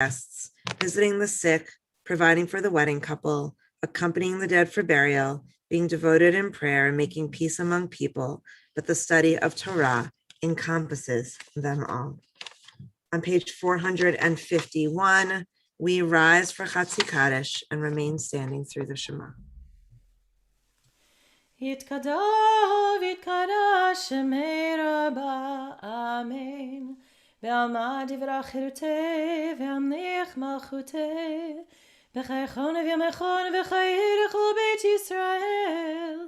guests, visiting the sick, providing for the wedding couple, accompanying the dead for burial, being devoted in prayer, and making peace among people, but the study of Torah encompasses them all. On page 451, we rise for Chatzi Kaddish and remain standing through the Shema. Yitkadav, yitkadash, Shemei Rabba, Amen. Ve'alma divrach chiruteh, ve'amnech malchuteh, v'chaychon v'yamechon v'chayirech l'beit Yisrael.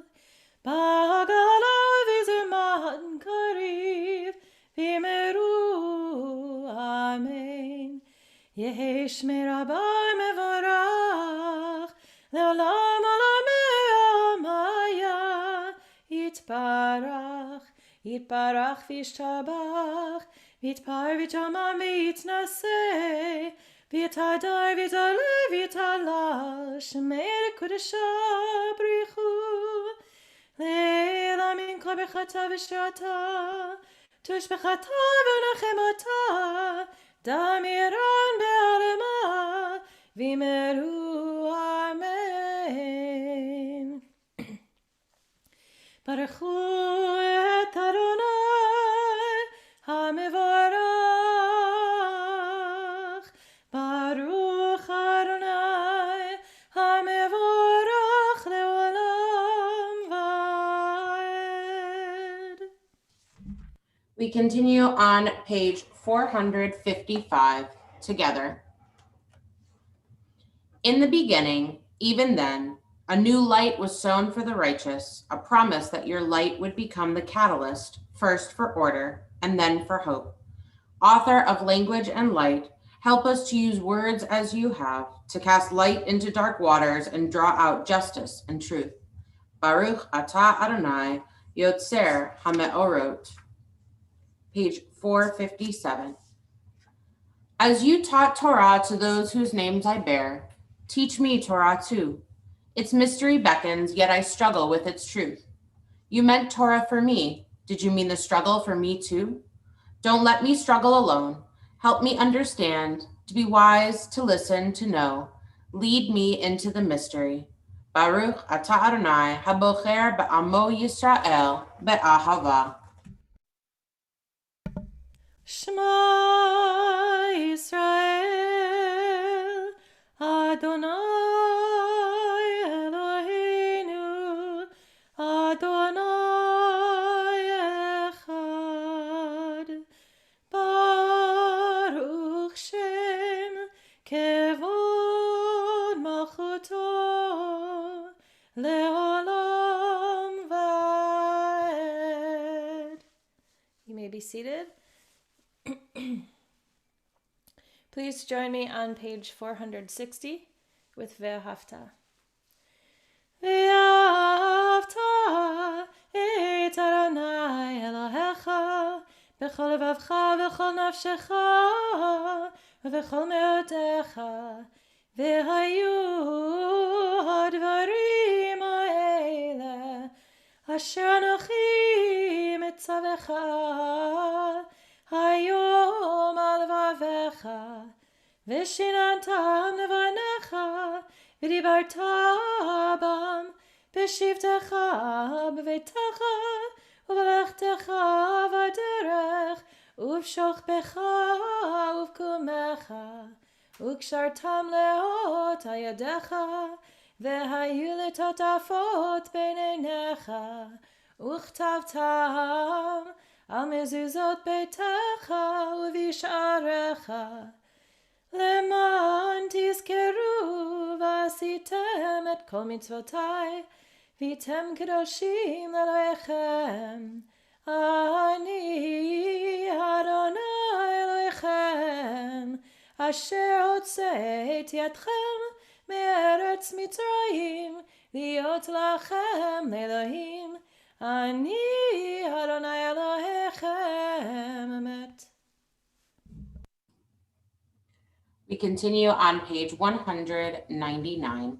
Ba'agala v'zerman kariv, v'yimeru, Amen. Yehi Shmei Rabba mevorach, le'olam olam maya, yitbarach, yitbarach v'yishtabach, v'yitpar v'yitama v'yitnaseh, v'yitadar v'yitale v'yitala, Shemei Kodesha brichu, le'ela min kol bechata v'shrata, tush bechata v'nachemata, damiran be'alema, v'yimeru, Amen. Baruch hu et Adonai hamevorach, Baruch Adonai hamevorach le'olam va'ed. We continue on page 455 together. In the beginning, even then, a new light was sown for the righteous, a promise that your light would become the catalyst, first for order and then for hope. Author of Language and Light, help us to use words as you have, to cast light into dark waters and draw out justice and truth. Baruch atah Adonai, Yotzer HaMeorot. Page 457. As you taught Torah to those whose names I bear, teach me Torah too. Its mystery beckons, yet I struggle with its truth. You meant Torah for me. Did you mean the struggle for me too? Don't let me struggle alone. Help me understand, to be wise, to listen, to know. Lead me into the mystery. Baruch atah Adonai, habocher ba'amo Yisrael be'ahava. Shema Yisrael, Adonai Eloheinu, Adonai Echad. Baruch Shem Kevod Malchuto Le'olam Va'ed. You may be seated. Please join me on page 460 with Ve'ahavta. Ve'ahavta et Adonai Elohecha b'chol levavcha v'chol nafshecha v'chol me'odecha ve'hayu hadvarim ha'ele asher anochi mitzavecha hayom al levavecha v'shinantam levanecha v'dibarta bam b'shivtecha b'veitecha u'v'lechtecha v'derech u'v'shochbecha u'v'kumecha u'kshartam leot hayadecha v'hayu letotafot b'neinecha u'chtavtam al mezuzot beitecha u'visharecha leman tizkeru v'asitem et kol mitzvotai v'tem kedoshim Elohechem. Ani Adonai Elohechem asher hotzeiti etchem me'eretz Mitzrayim liot lachem Elohim. Ani Adonai Elohechem emet. We continue on page 199.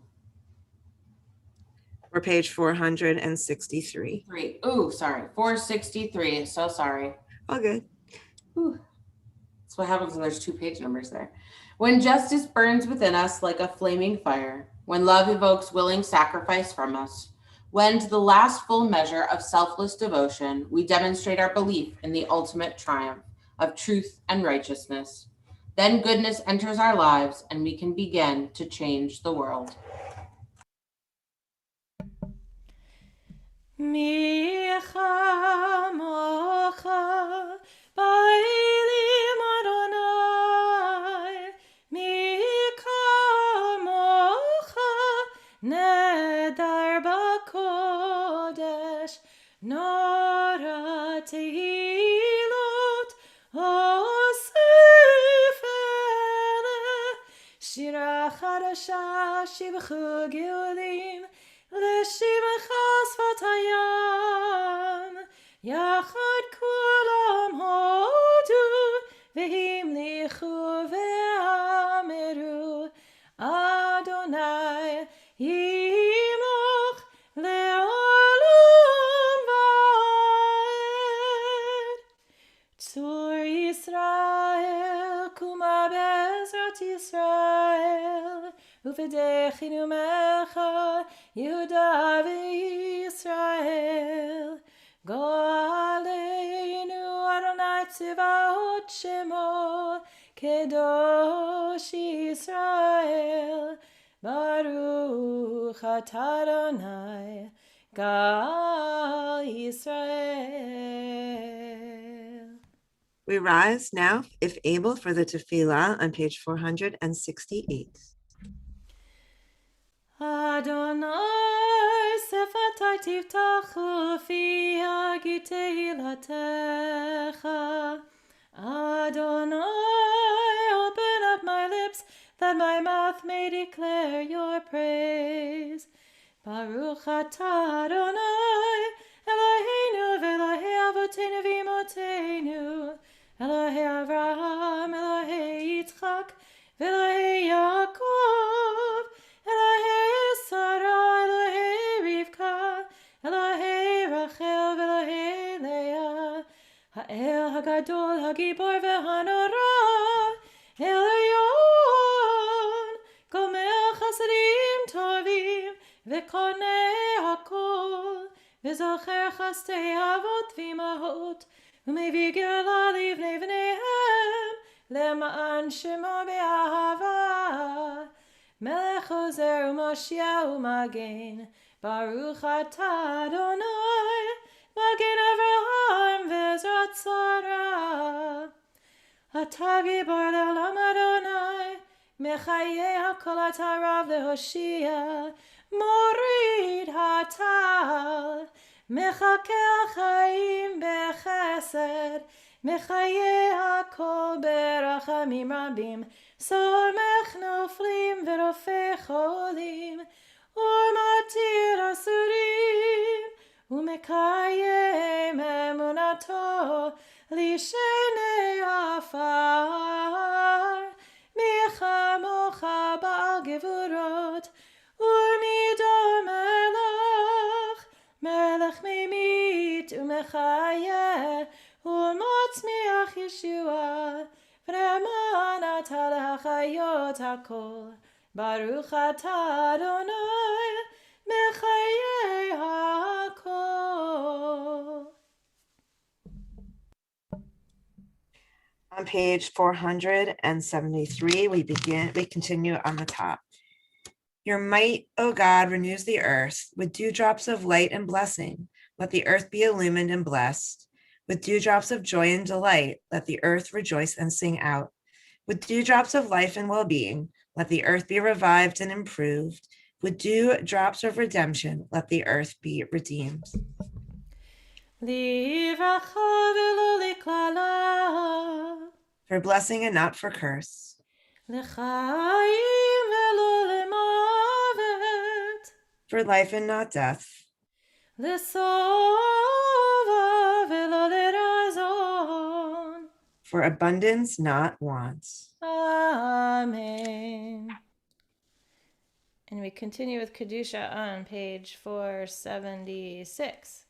Or page 463. 463. So sorry. All good. Whew. That's what happens when there's two page numbers there. When justice burns within us like a flaming fire, when love evokes willing sacrifice from us, when to the last full measure of selfless devotion, we demonstrate our belief in the ultimate triumph of truth and righteousness, then goodness enters our lives and we can begin to change the world. Micha mocha bailim Adonai, Micha mocha nedar bakodesh, Nora tehilot osifele, Shira chadasha shibchu geulim, לשמחה שפתיים, יחד כולם הודו, והמליכו ואמרו, אדוני ימלוך לעולם ועד. צור ישראל, קומה בעזרת ישראל, ופדחנו מך, Yehuda v'Yisrael, Go'aleinu Adonai Tzivaot Shemo, Kedosh Yisrael, Baruch atah Adonai, Gal Yisrael. We rise now, if able, for the tefillah on page 468. Adonai sefatai tiftachu fi hagi tehilatecha. Adonai, open up my lips, that my mouth may declare your praise. Baruch atah Adonai, Eloheinu v'Elokei avoteinu v'imotenu, Elohei Avraham, Elohei Yitzchak, v'Elokei Yaakov, Elohei Sarah, Elohei Rivka, Elohei Rachel, Elohei Leah, Ha'el Hagadol, Hagibor v'Hanora, Elyon, Gomel Chasadim Tovim, V'konei Hakol, V'zocher Chastei Avot v'Imahot, U'mevi Geulah livnei v'neihem, Lema'an Shemo be'ahava, Melech Ozer u'Moshiach u'Magen, Baruch atah Adonai, Magen Avraham v'Ezrat Sarah. Atah Gibor le'olam Adonai, Mechayeh hakol atah Rav le'Hoshia, Morid hatal, Mechakel chaim bechesed, Mechayeh hakol berachamim rabim, Somech noflim v'rofeh cholim, U'matir asurim, U'mekayem emunato, Lishenei afar, Micha mocha ba'al gevurot, U'midor melech, Melech memit u'mechayeh, U'motzmiach Yeshua, V'ne'eman atah lehachayot hakol, Baruch atah Adonai, mechayeh hakol. On page 473, we continue on the top. Your might, O God, renews the earth with dewdrops of light and blessing. Let the earth be illumined and blessed. With dewdrops of joy and delight, let the earth rejoice and sing out. With dewdrops of life and well-being, let the earth be revived and improved. With dewdrops of redemption, let the earth be redeemed. Livracha v'lo liklala, For blessing and not for curse. L'chaim v'lo l'mavet, For life and not death. L'sova v'lo l'razon. For abundance, not want. Amen. And we continue with Kedusha on page 476.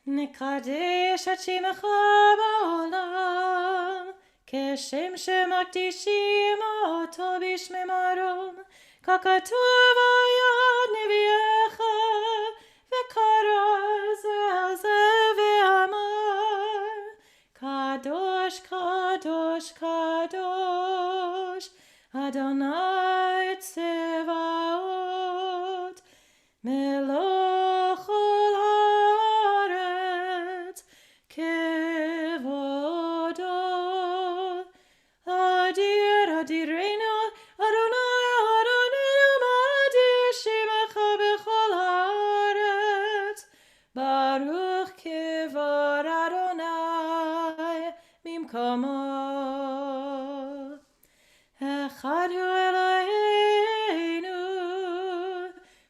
Nekadesh et shemecha ba'olam, כשם שמקדישים אותו בשמי מרום, ככתוב על יד נביאך, וקרא זה על זה ואמר, קדוש, קדוש, קדוש, אדוני צבאות, מלוך כל הארץ, כבודו. אדיר, אדירנו, אדוני, אדוננו, מאדיר שמך בכל הארץ. ברוך כבוד אדוני ממקומו. אחד הוא אלוהינו,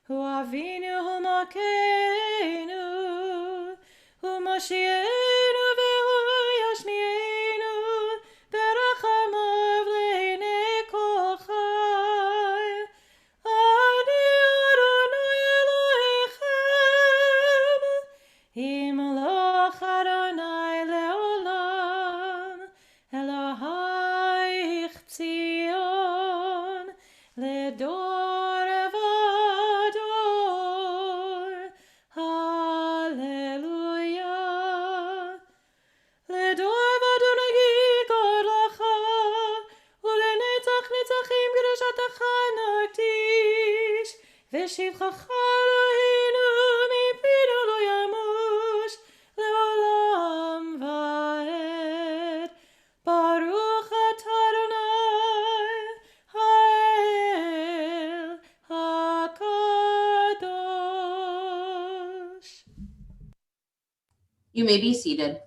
הוא אבינו, הוא מלכנו, הוא מושיענו והוא ישמיענו, ברחמיו לעיני כל חי. אני אדוני אלוהיכם, ימלוך אדוני לעולם, אלוהיך ציון, לדור ודור. הללויה. לדור ודור נגיד לך, ולנצח נצחים קדושתך נקדיש, ושבחך אלוהינו מפינו לא ימוש, לעולם ועד. ברוך אתה אדוני, האל הקדוש. You may be seated.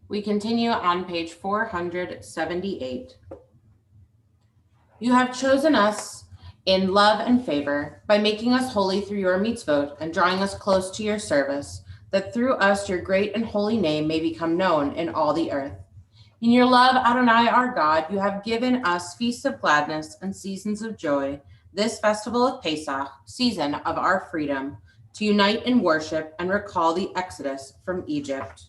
We continue on page 478. You have chosen us in love and favor by making us holy through your mitzvot and drawing us close to your service, that through us your great and holy name may become known in all the earth. In your love, Adonai our God, you have given us feasts of gladness and seasons of joy, this festival of Pesach, season of our freedom, to unite in worship and recall the Exodus from Egypt.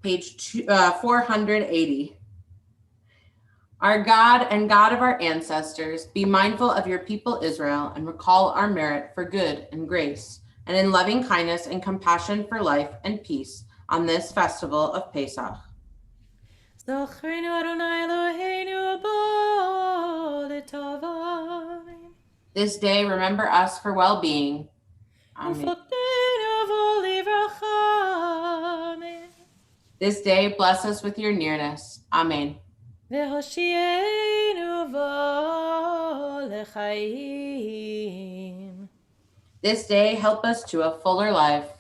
Page 480. Our God and God of our ancestors, be mindful of your people Israel and recall our merit for good and grace, and in loving kindness and compassion for life and peace on this festival of Pesach. זכרנו אדוני אלוהינו בו לטובה. This day remember us for well-being. Amen. ופקדנו בו לברכה. אמן. This day bless us with your nearness. Amen. והושיענו בו לחיים. This day help us to a fuller life.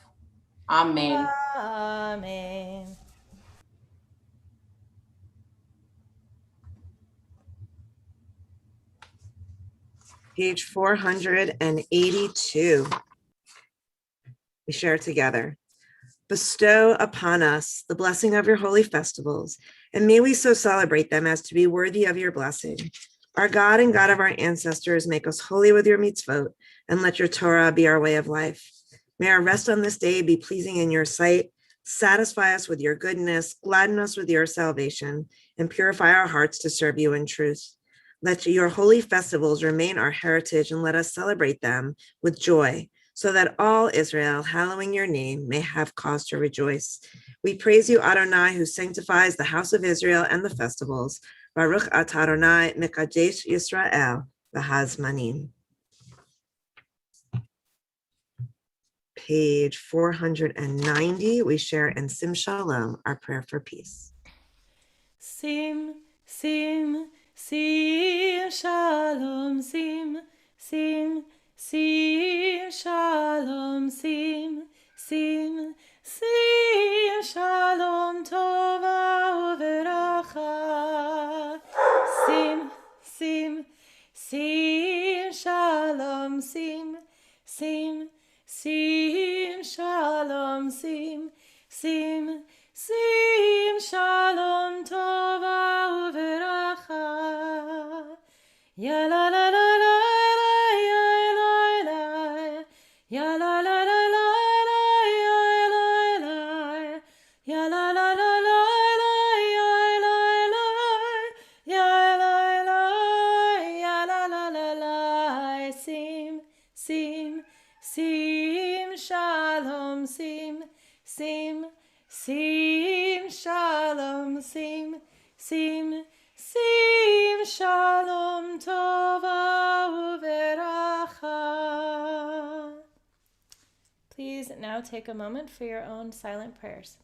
Amen. Amen. Page 482. We share together. Bestow upon us the blessing of your holy festivals, and may we so celebrate them as to be worthy of your blessing. Our God and God of our ancestors, make us holy with your mitzvot, and let your Torah be our way of life. May our rest on this day be pleasing in your sight. Satisfy us with your goodness, gladden us with your salvation, and purify our hearts to serve you in truth. Let your holy festivals remain our heritage, and let us celebrate them with joy, so that all Israel, hallowing your name, may have cause to rejoice. We praise you, Adonai, who sanctifies the house of Israel and the festivals. Baruch atah Adonai, mekadesh Yisrael, v'hazmanim. Page 490, we share in Sim Shalom, our prayer for peace. Sim, sim, sim, shalom, sim, sim, sim, shalom, sim, sim, sim, shalom, tova uveracha. Sim, sim, sim, shalom, sim, sim, sim, shalom, sim, sim, sim, shalom, tova uveracha. Ya la la la la la, ya la la, ya la la la la la, ya la la, sim, sim, shalom tova uveracha. Please now take a moment for your own silent prayers.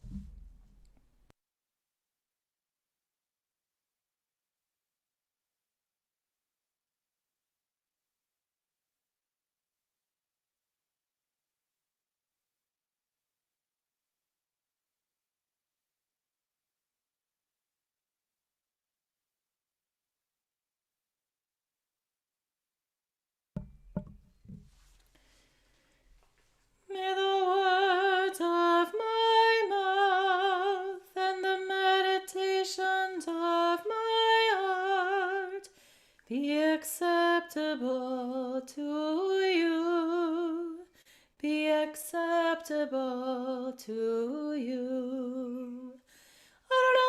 May the words of my mouth and the meditations of my heart be acceptable to you. Be acceptable to you. Adonai,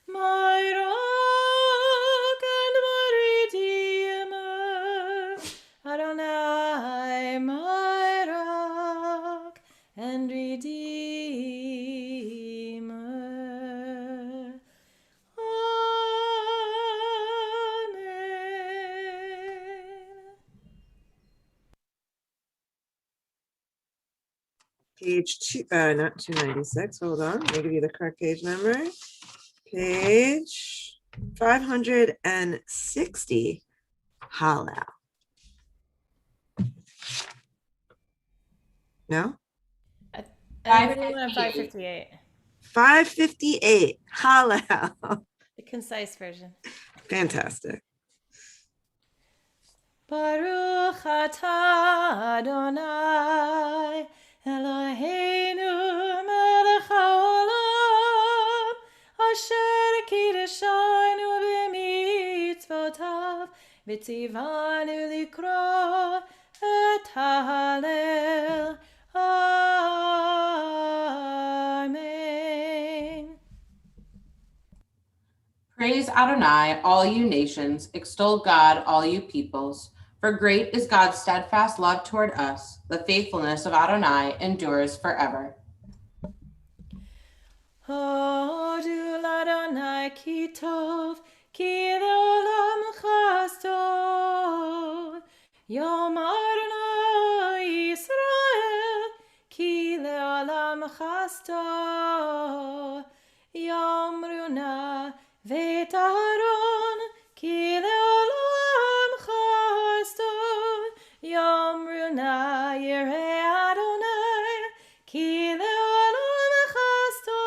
my rock and my redeemer. Adonai, my rock and redeemer. Amen. Page not 296. Hold on. Let me give you the correct page number. Page 560. Hallel. No? I think we're doing on 558. 558. Hallel. The concise version. Fantastic. Baruch atah Adonai Eloheinu melech haolam asher kiddushanu b'mitzvotav v'tzivanu likro et hallel. Amen. Praise Adonai, all you nations. Extol God, all you peoples. For great is God's steadfast love toward us. The faithfulness of Adonai endures forever. Hodu l'Adonai ki tov, ki le'olam chasto. Yom Adonai Yisrael, ki le'olam chasto. Yom Runa veit Aharon, ki le'olam chasto. Yom Runa yireh Adonai, ki le'olam chasto.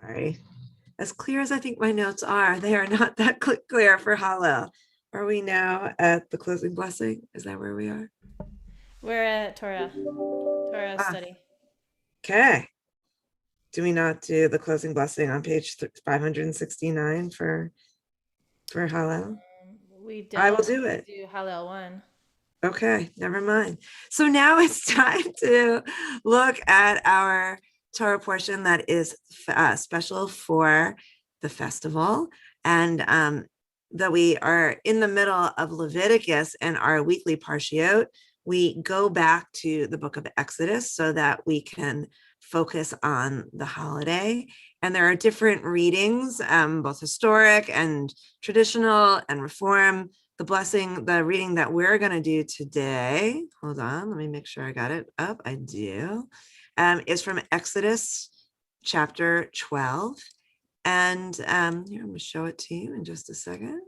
Sorry. As clear as I think my notes are, they are not that clear for Hallel. Are we now at the closing blessing? Is that where we are? We're at Torah study. Okay. Do we not do the closing blessing on page 569 for Hallel? We don't. I will do it. Do Hallel 1. Okay, never mind. So now it's time to look at our Torah portion that is special for the festival, and that we are in the middle of Leviticus and our weekly parshiot. We go back to the book of Exodus so that we can focus on the holiday. And there are different readings, both historic and traditional and reform. The reading that we're going to do today, hold on, let me make sure I got it up. I do, is from Exodus chapter 12. And here, I'm going to show it to you in just a second.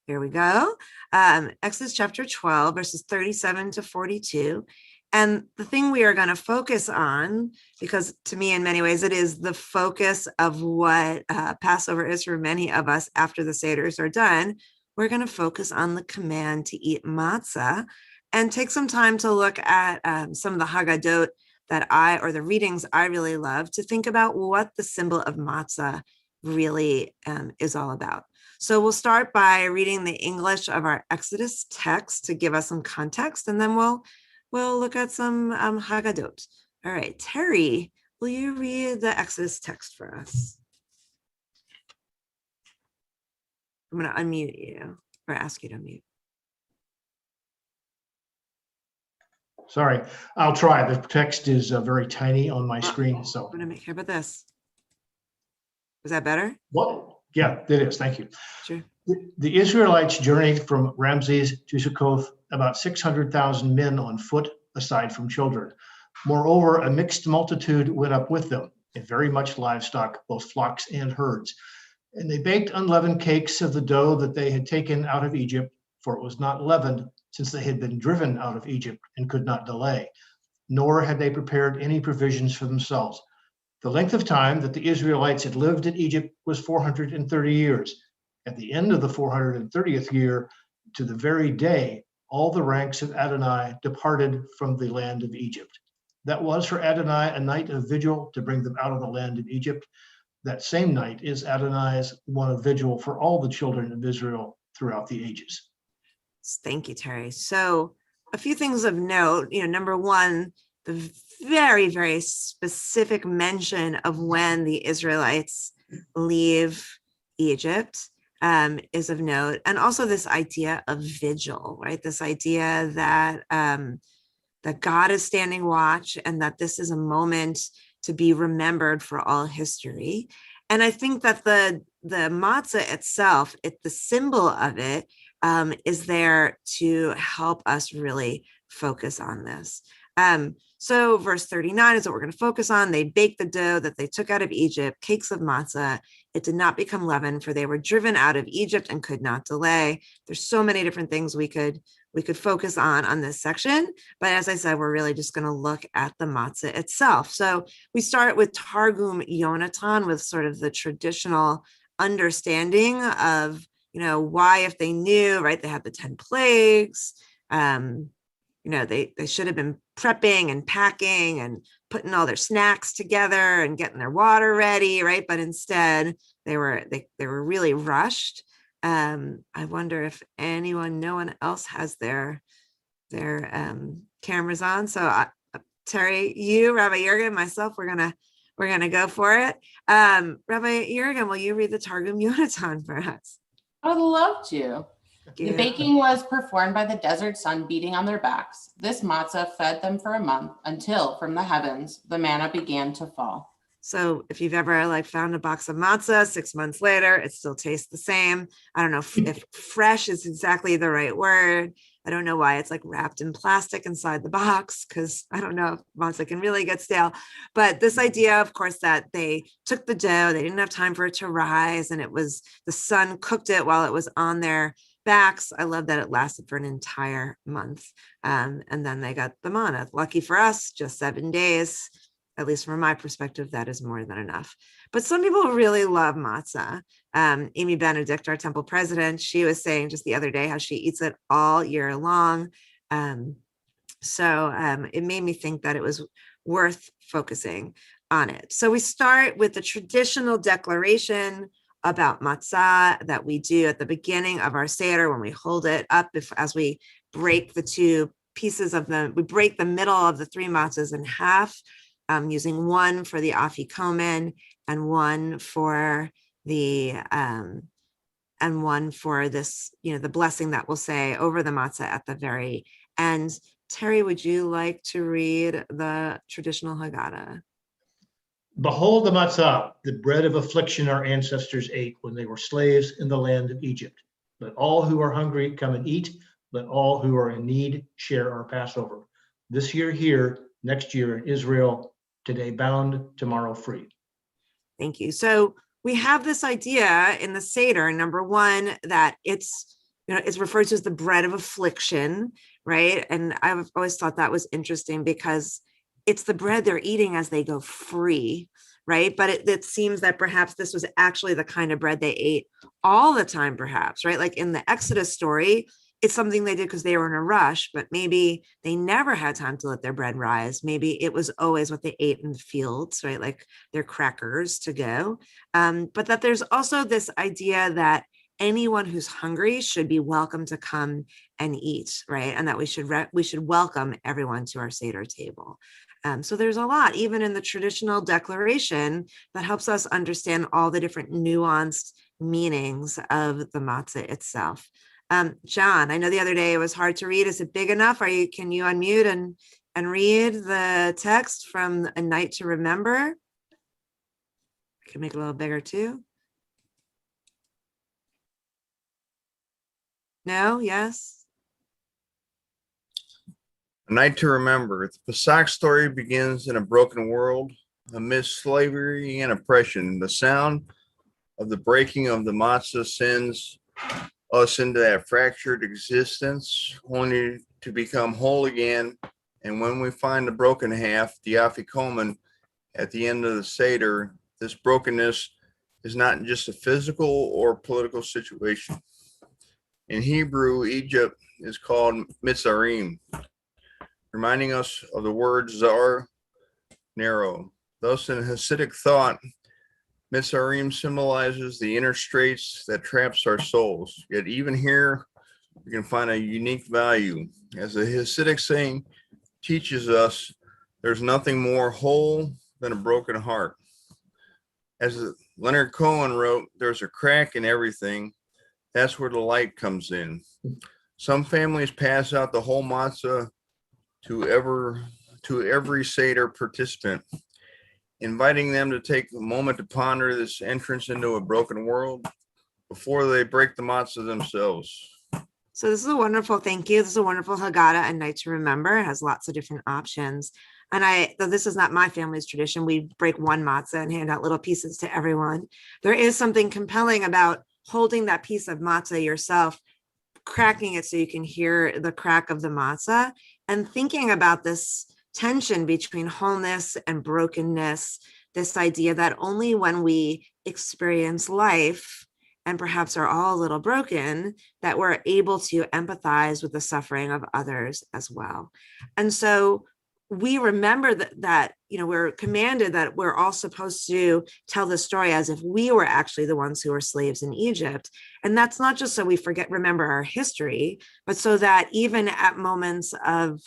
Here we go. Exodus chapter 12, verses 37 to 42. And the thing we are going to focus on, because to me, in many ways, it is the focus of what Passover is for many of us after the Seders are done. We're going to focus on the command to eat matzah and take some time to look at some of the Haggadot or the readings I really love, to think about what the symbol of matzah really is all about. So we'll start by reading the English of our Exodus text to give us some context, and then we'll look at some Haggadot. All right, Terry, will you read the Exodus text for us? I'm going to unmute you or ask you to mute. Sorry, I'll try. The text is very tiny on my screen, so. I'm going to make, how about this? Is that better? What? Yeah, it is. Thank you. Sure. The Israelites journeyed from Ramses to Succoth, about 600,000 men on foot, aside from children. Moreover, a mixed multitude went up with them, and very much livestock, both flocks and herds. And they baked unleavened cakes of the dough that they had taken out of Egypt, for it was not leavened, since they had been driven out of Egypt and could not delay. Nor had they prepared any provisions for themselves. The length of time that the Israelites had lived in Egypt was 430 years. At the end of the 430th year, to the very day, all the ranks of Adonai departed from the land of Egypt. That was for Adonai a night of vigil to bring them out of the land of Egypt. That same night is Adonai's one of vigil for all the children of Israel throughout the ages. Thank you, Terry. So a few things of note, number one, the very, very specific mention of when the Israelites leave Egypt is of note. And also this idea of vigil, right? This idea that that God is standing watch and that this is a moment to be remembered for all history. And I think that the matzah itself, the symbol of it, is there to help us really focus on this. So verse 39 is what we're going to focus on. They baked the dough that they took out of Egypt, cakes of matzah. It did not become leavened, for they were driven out of Egypt and could not delay. There's so many different things we could focus on this section. But as I said, we're really just going to look at the matzah itself. So we start with Targum Yonatan, with sort of the traditional understanding of, why, if they knew, right, they had the 10 plagues, they should have been prepping and packing and putting all their snacks together and getting their water ready, right? But instead they were really rushed. I wonder if no one else has their cameras on. So Terry, you, Rabbi Yergin, myself, we're gonna go for it. Rabbi Yergin, will you read the Targum Yonatan for us? I would love to. The baking was performed by the desert sun beating on their backs. This matzah fed them for a month until from the heavens the manna began to fall. So if you've ever found a box of matzah 6 months later, it still tastes the same. I don't know if fresh is exactly the right word. I don't know why it's wrapped in plastic inside the box, because I don't know if matzah can really get stale. But this idea, of course, that they took the dough, they didn't have time for it to rise, and the sun cooked it while it was on their backs. I love that it lasted for an entire month. And then they got the manna. Lucky for us, just 7 days. At least from my perspective, that is more than enough. But some people really love matzah. Amy Benedict, our temple president, she was saying just the other day how she eats it all year long. So it made me think that it was worth focusing on it. So we start with the traditional declaration about matzah that we do at the beginning of our Seder when we hold it up as we break the two pieces of we break the middle of the three matzahs in half, using one for the afikomen and one for this, the blessing that we'll say over the matzah at the very end. Terry, would you like to read the traditional Haggadah? Behold the matzah, the bread of affliction our ancestors ate when they were slaves in the land of Egypt. Let all who are hungry come and eat. Let all who are in need share our Passover. This year here, next year in Israel, today bound, tomorrow free. Thank you. So we have this idea in the Seder, number one, that it's referred to as the bread of affliction, right? And I've always thought that was interesting because it's the bread they're eating as they go free, right? But it seems that perhaps this was actually the kind of bread they ate all the time, perhaps, right? Like in the Exodus story, it's something they did because they were in a rush, but maybe they never had time to let their bread rise. Maybe it was always what they ate in the fields, right? Like their crackers to go. But that there's also this idea that anyone who's hungry should be welcome to come and eat, right? And that we should welcome everyone to our Seder table. So there's a lot, even in the traditional declaration, that helps us understand all the different nuanced meanings of the matzah itself. John, I know the other day it was hard to read. Is it big enough? Can you unmute and read the text from A Night to Remember? I can make it a little bigger too. No? Yes? A Night to Remember. The Pesach story begins in a broken world amidst slavery and oppression. The sound of the breaking of the matzah sends us into that fractured existence, only to become whole again. And when we find the broken half, the afikomen, at the end of the Seder, this brokenness is not just a physical or political situation. In Hebrew, Egypt is called Mitzarim, reminding us of the word zar, narrow. Thus, in Hasidic thought, Mitzarim symbolizes the inner straits that traps our souls. Yet even here, we can find a unique value. As the Hasidic saying teaches us, there's nothing more whole than a broken heart. As Leonard Cohen wrote, there's a crack in everything. That's where the light comes in. Some families pass out the whole matzah to every Seder participant, inviting them to take a moment to ponder this entrance into a broken world before they break the matzah themselves. So this is a wonderful, thank you. This is a wonderful Haggadah, A Night to Remember. It has lots of different options. And though this is not my family's tradition, we break one matzah and hand out little pieces to everyone. There is something compelling about holding that piece of matzah yourself, cracking it so you can hear the crack of the matzah, and thinking about this tension between wholeness and brokenness, this idea that only when we experience life and perhaps are all a little broken, that we're able to empathize with the suffering of others as well. And so we remember that we're commanded that we're all supposed to tell the story as if we were actually the ones who were slaves in Egypt. And that's not just so we remember our history, but so that even at moments of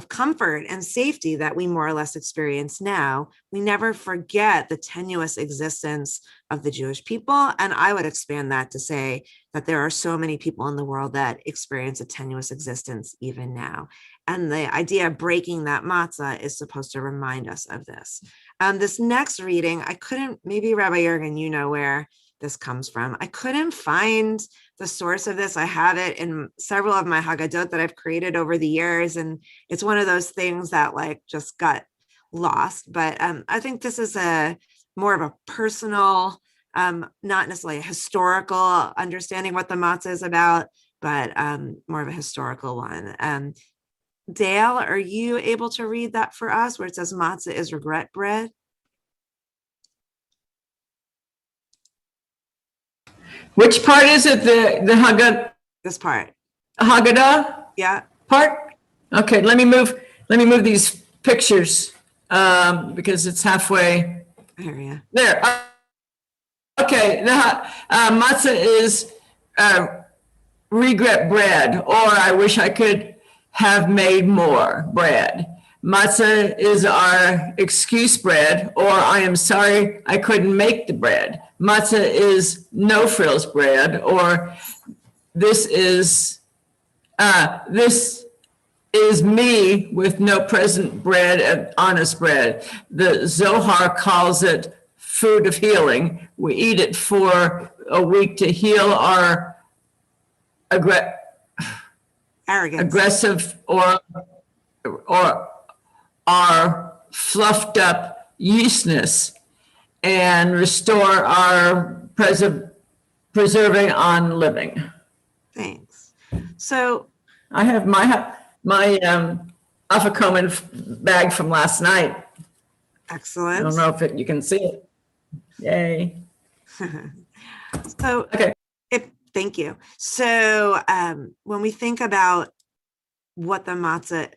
comfort and safety that we more or less experience now, we never forget the tenuous existence of the Jewish people. And I would expand that to say that there are so many people in the world that experience a tenuous existence even now. And the idea of breaking that matzah is supposed to remind us of this. This next reading, maybe Rabbi Yergin, you know where this comes from. I couldn't find the source of this. I have it in several of my Haggadot that I've created over the years. And it's one of those things that just got lost. But I think this is more of a personal, not necessarily a historical understanding what the matzah is about, but more of a historical one. Dale, are you able to read that for us where it says matzah is regret bread? Which part is it? The Haggadah? This part. Haggadah? Yeah. Part? Okay, let me move these pictures because it's halfway. I hear you. There. Okay, the matzah is regret bread, or I wish I could have made more bread. Matzah is our excuse bread, or I am sorry I couldn't make the bread. Matzah is no frills bread, or this is me with no present bread, honest bread. The Zohar calls it food of healing. We eat it for a week to heal our Arrogance. aggressive or our fluffed up yeastness and restore our preserving on living. Thanks. So I have my Afikomen bag from last night. I excellent. don't know if you can see it. Yay. So Okay. thank you. So when we think about what that matzah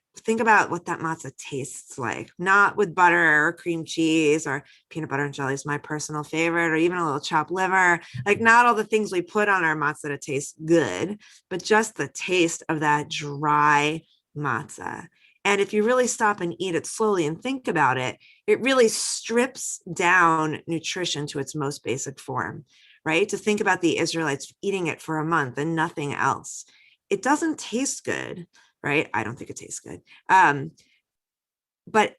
tastes like, not with butter or cream cheese or peanut butter and jelly is my personal favorite, or even a little chopped liver, not all the things we put on our matzah to taste good, but just the taste of that dry matzah. And if you really stop and eat it slowly and think about it, it really strips down nutrition to its most basic form, right? To think about the Israelites eating it for a month and nothing else. It doesn't taste good, right? I don't think it tastes good. But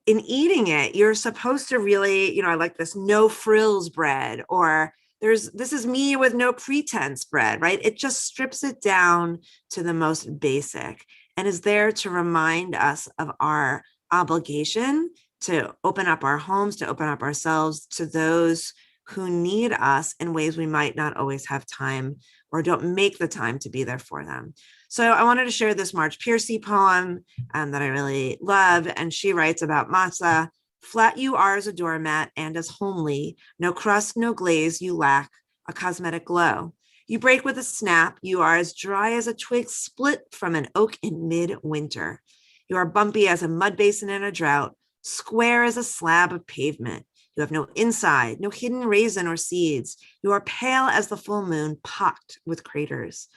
in eating it, you're supposed to really, I like this no frills bread, or this is me with no pretense bread, right? It just strips it down to the most basic and is there to remind us of our obligation to open up our homes, to open up ourselves to those who need us in ways we might not always have time or don't make the time to be there for them. So I wanted to share this Marge Piercy poem that I really love. And she writes about matzah. Flat you are as a doormat and as homely, no crust, no glaze, you lack a cosmetic glow. You break with a snap, you are as dry as a twig split from an oak in mid-winter. You are bumpy as a mud basin in a drought, square as a slab of pavement. You have no inside, no hidden raisin or seeds. You are pale as the full moon, pocked with craters.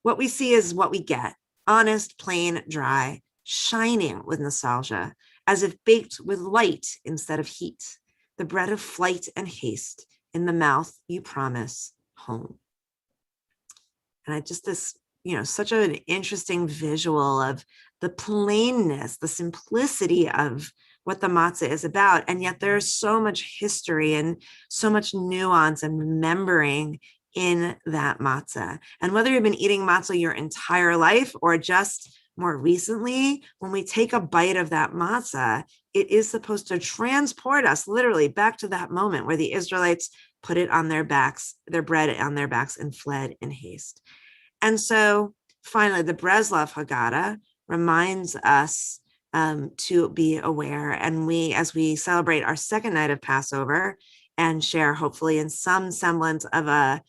What we see is what we get, honest, plain, dry, shining with nostalgia, as if baked with light instead of heat, the bread of flight and haste in the mouth you promise home. And I just, such an interesting visual of the plainness, the simplicity of what the matzah is about. And yet there's so much history and so much nuance and remembering in that matzah. And whether you've been eating matzah your entire life or just more recently, when we take a bite of that matzah, it is supposed to transport us literally back to that moment where the Israelites put it on their backs, their bread on their backs, and fled in haste. And so finally, the Breslov Haggadah reminds us to be aware. And as we celebrate our second night of Passover and share hopefully in some semblance of a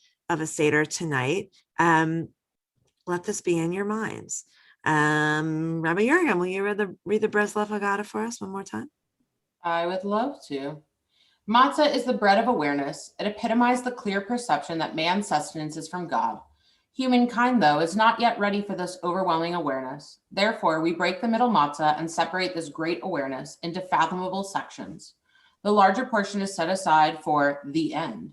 Seder tonight, let this be in your minds. Rabbi Yergin, will you read the Breslov Haggadah for us one more time? I would love to. Matzah is the bread of awareness. It epitomized the clear perception that man's sustenance is from God. Humankind, though, is not yet ready for this overwhelming awareness. Therefore, we break the middle matzah and separate this great awareness into fathomable sections. The larger portion is set aside for the end.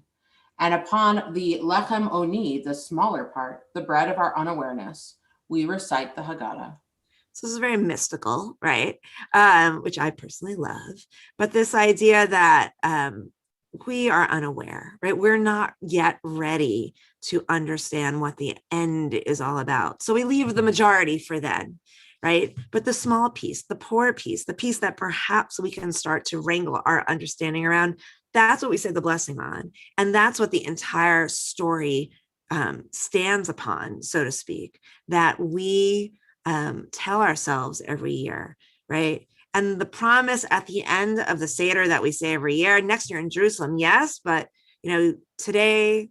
And upon the lechem oni, the smaller part, the bread of our unawareness, we recite the Haggadah. So this is very mystical, right? Which I personally love. But this idea that we are unaware, right? We're not yet ready to understand what the end is all about. So we leave the majority for then, right? But the small piece, the poor piece, the piece that perhaps we can start to wrangle our understanding around, that's what we say the blessing on. And that's what the entire story stands upon, so to speak, that we tell ourselves every year, right? And the promise at the end of the Seder that we say every year, next year in Jerusalem, yes, but today,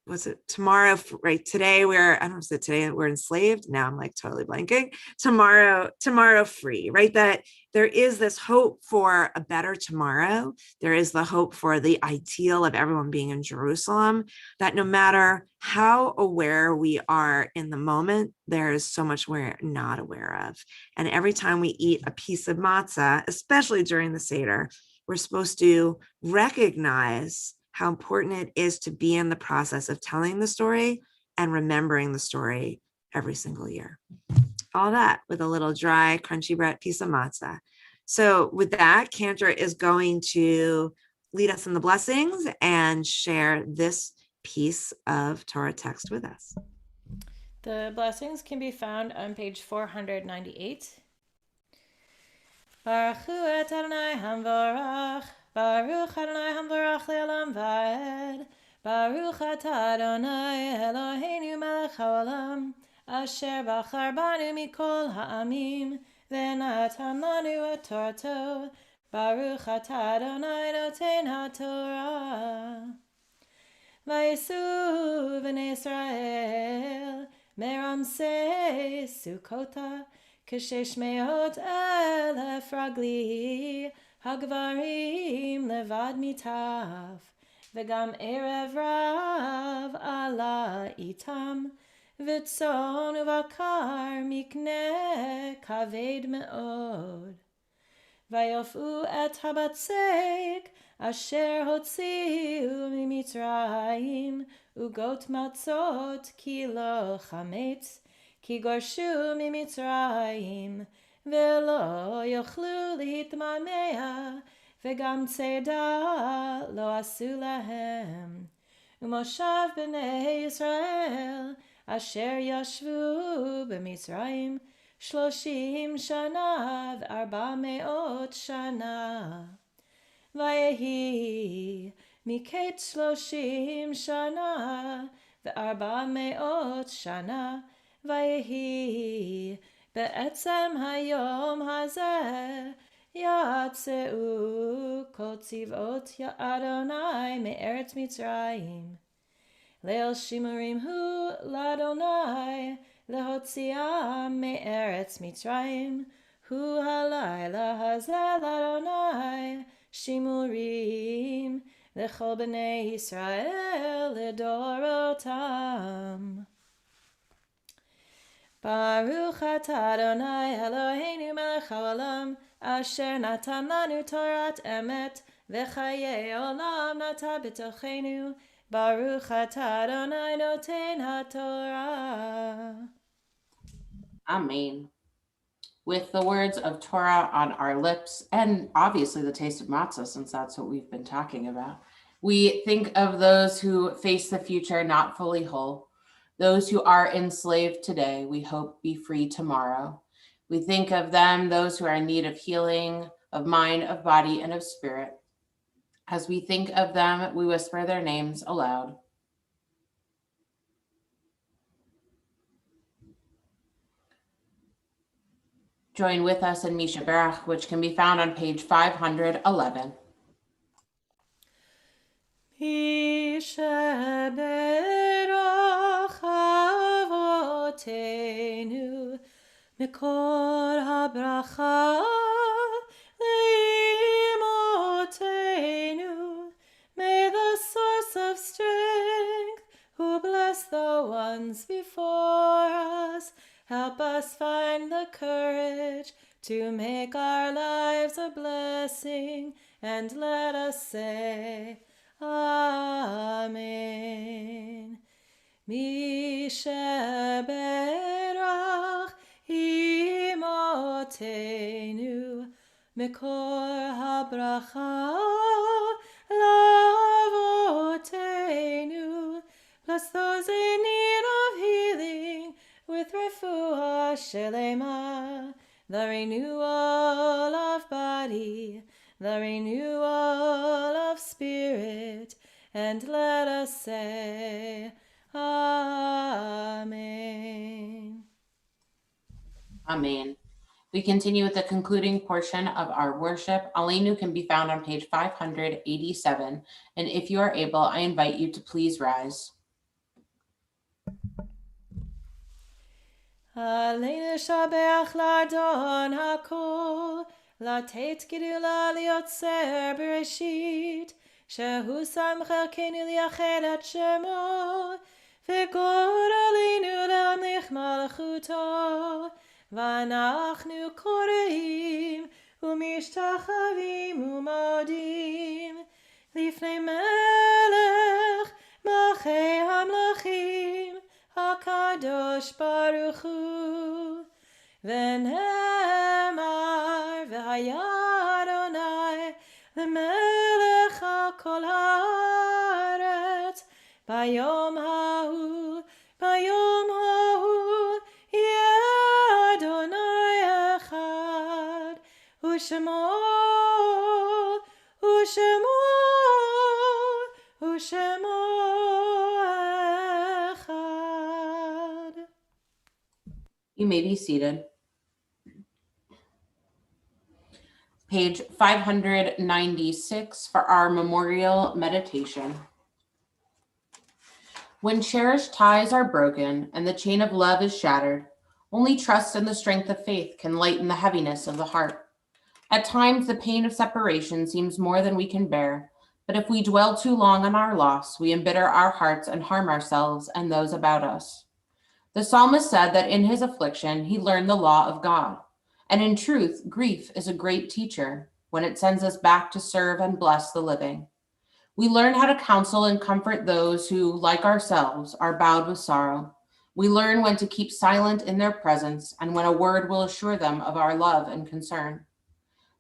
what's it, tomorrow, right? Today I don't know, is it today we're enslaved? Now I'm like totally blanking. Tomorrow free, right? That there is this hope for a better tomorrow. There is the hope for the ideal of everyone being in Jerusalem, that no matter how aware we are in the moment, there is so much we're not aware of. And every time we eat a piece of matzah, especially during the Seder, we're supposed to recognize how important it is to be in the process of telling the story and remembering the story every single year. All that with a little dry, crunchy bread piece of matzah. So with that, Cantor is going to lead us in the blessings and share this piece of Torah text with us. The blessings can be found on page 498. Baruch hu et Adonai hamvorach, Baruch Adonai hamvorach le'olam va'ed, Baruch atah Adonai Eloheinu melech haolam, Asher bachar banu mikol ha'amim, ve'natan lanu et Torato, Baruch atah Adonai noten ha'Torah. Vayesu b'nei Yisrael meramsei Sukkota, כשש מאות אלף רגלי הגברים לבד מיטף, וגם ערב רב עלה איתם, וצאן ובקר מקנה כבד מאוד. ויופו את הבצק אשר הוציאו ממצרים, וגות מצות כי לא חמץ, כי גורשו ממצרים, ולא יוכלו להתממע, וגם צידה לא עשו להם. ומושב בני ישראל אשר ישבו במצרים 30 שנה ו400 שנה. ויהי מקץ 30 שנה ו400 שנה, ויהי בעצם היום הזה יצאו כל צבאות אדוני מארץ מצרים. ליל שימורים הוא לאדוני להוציאם מארץ מצרים, הוא הלילה הזה לאדוני שימורים לכל בני ישראל לדורותם. ברוך אתה אדוני אלוהינו מלך העולם, אשר נתן לנו תורת אמת, וחיי עולם נטע בתוכנו. ברוך אתה אדוני נותן התורה. Amen. With the words of Torah on our lips, and obviously the taste of matzah, since that's what we've been talking about, we think of those who face the future not fully whole, those who are enslaved today, we hope be free tomorrow. We think of them, those who are in need of healing, of mind, of body, and of spirit. As we think of them, we whisper their names aloud. Join with us in Misha Berach, which can be found on page 511. Misha Berach avotenu mikol habracha leimotenu. May the source of strength, who bless the ones before us, help us find the courage to make our lives a blessing, and let us say, Amen. Misha Berach imotenu mikor habracha lavotenu. Bless those in need of healing with refuah shelema, the renewal of body, the renewal of spirit, and let us say, Amen. Amen. We continue with the concluding portion of our worship. Aleinu can be found on page 587. And if you are able, I invite you to please rise. Aleinu shabeach ladon hakol, לתת גדולה ליוצר בראשית, שהוא שם חלקנו לייחד את שמו, וגורלנו להמליך מלכותו, ואנחנו קוראים ומשתחווים ומודים לפני מלך מלכי המלכים, הקדוש ברוך הוא. ונאמר והיה אדוני למלך על כל הארץ, ביום ההוא יהיה אדוני אחד, ושמו אחד. You may be seated. Page 596 for our memorial meditation. When cherished ties are broken and the chain of love is shattered, only trust and the strength of faith can lighten the heaviness of the heart. At times, the pain of separation seems more than we can bear, but if we dwell too long on our loss, we embitter our hearts and harm ourselves and those about us. The psalmist said that in his affliction, he learned the law of God. And in truth, grief is a great teacher when it sends us back to serve and bless the living. We learn how to counsel and comfort those who, like ourselves, are bowed with sorrow. We learn when to keep silent in their presence and when a word will assure them of our love and concern.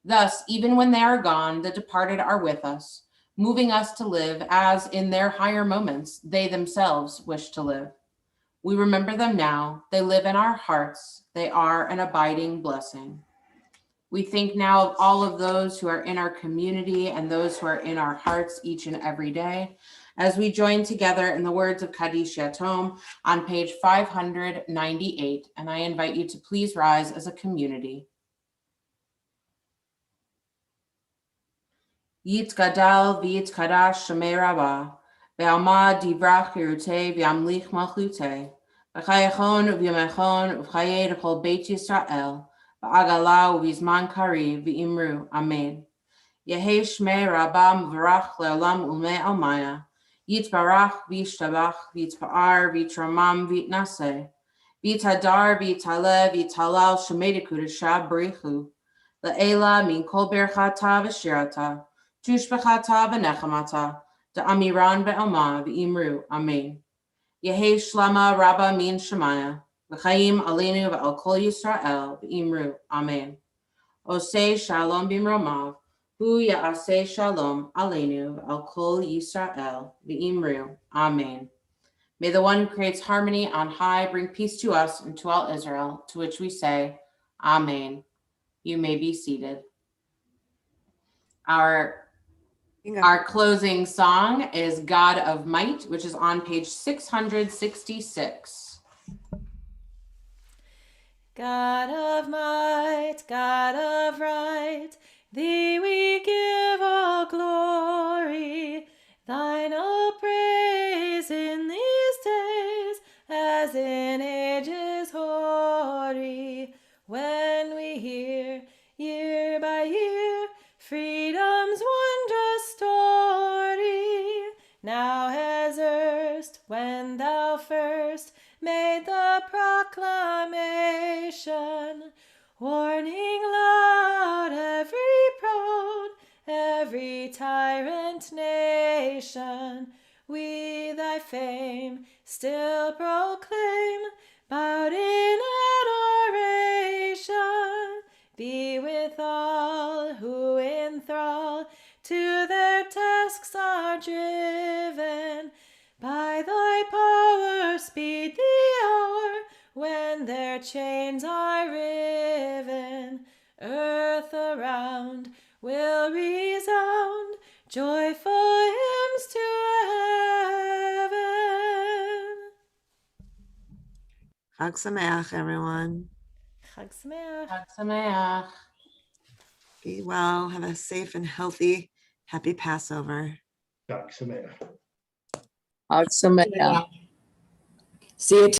Thus, even when they are gone, the departed are with us, moving us to live as in their higher moments, they themselves wish to live. We remember them now. They live in our hearts. They are an abiding blessing. We think now of all of those who are in our community and those who are in our hearts each and every day as we join together in the words of Kaddish Yatom on page 598. And I invite you to please rise as a community. Yitzgadal v'yitzkadash shemei rabah, ve'alma divrach hirutei v'yamlich malchutei, v'chayachon u'v'yamechon u'v'chayei d'chol beit Yisrael, v'agala u'v'zman kari v'imru, amen. Yehei shmei rabah m'varach le'olam u'mei almaya, yitzbarach v'yishtabach v'yitzpa'ar v'yitramam v'yitnaseh, v'yitadar v'yitaleh v'yitalal shemei d'kudashah b'richu, le'ela min kol berchata v'shirata, Tushbechata v'nechamata, da'amiran be'alma v'imru, amen. Yehei shlama rabba min shemaya, v'chaim aleinu v'al kol Yisrael v'imru, amen. Osei shalom b'mromav, hu ya'aseh shalom aleinu v'al kol Yisrael v'imru, amen. May the one who creates harmony on high bring peace to us and to all Israel, to which we say, amen. You may be seated. Our closing song is God of Might, which is on page 666. God of might, God of right, thee we give all glory. Thine all praise in these days, as in ages hoary. When we hear, year by year, freedom's wondrous story, now as erst, when thou first made the proclamation, warning loud every proud, every tyrant nation. We thy fame still proclaim, bowed in adoration. Be with all who in thrall to their tasks are driven. By thy power speed the hour when their chains are riven. Earth around will resound joyful hymns to heaven. Chag Sameach, everyone. Chag Sameach. Chag Sameach. Be well. Have a safe and healthy, happy Passover. Chag Sameach. Chag Sameach. See you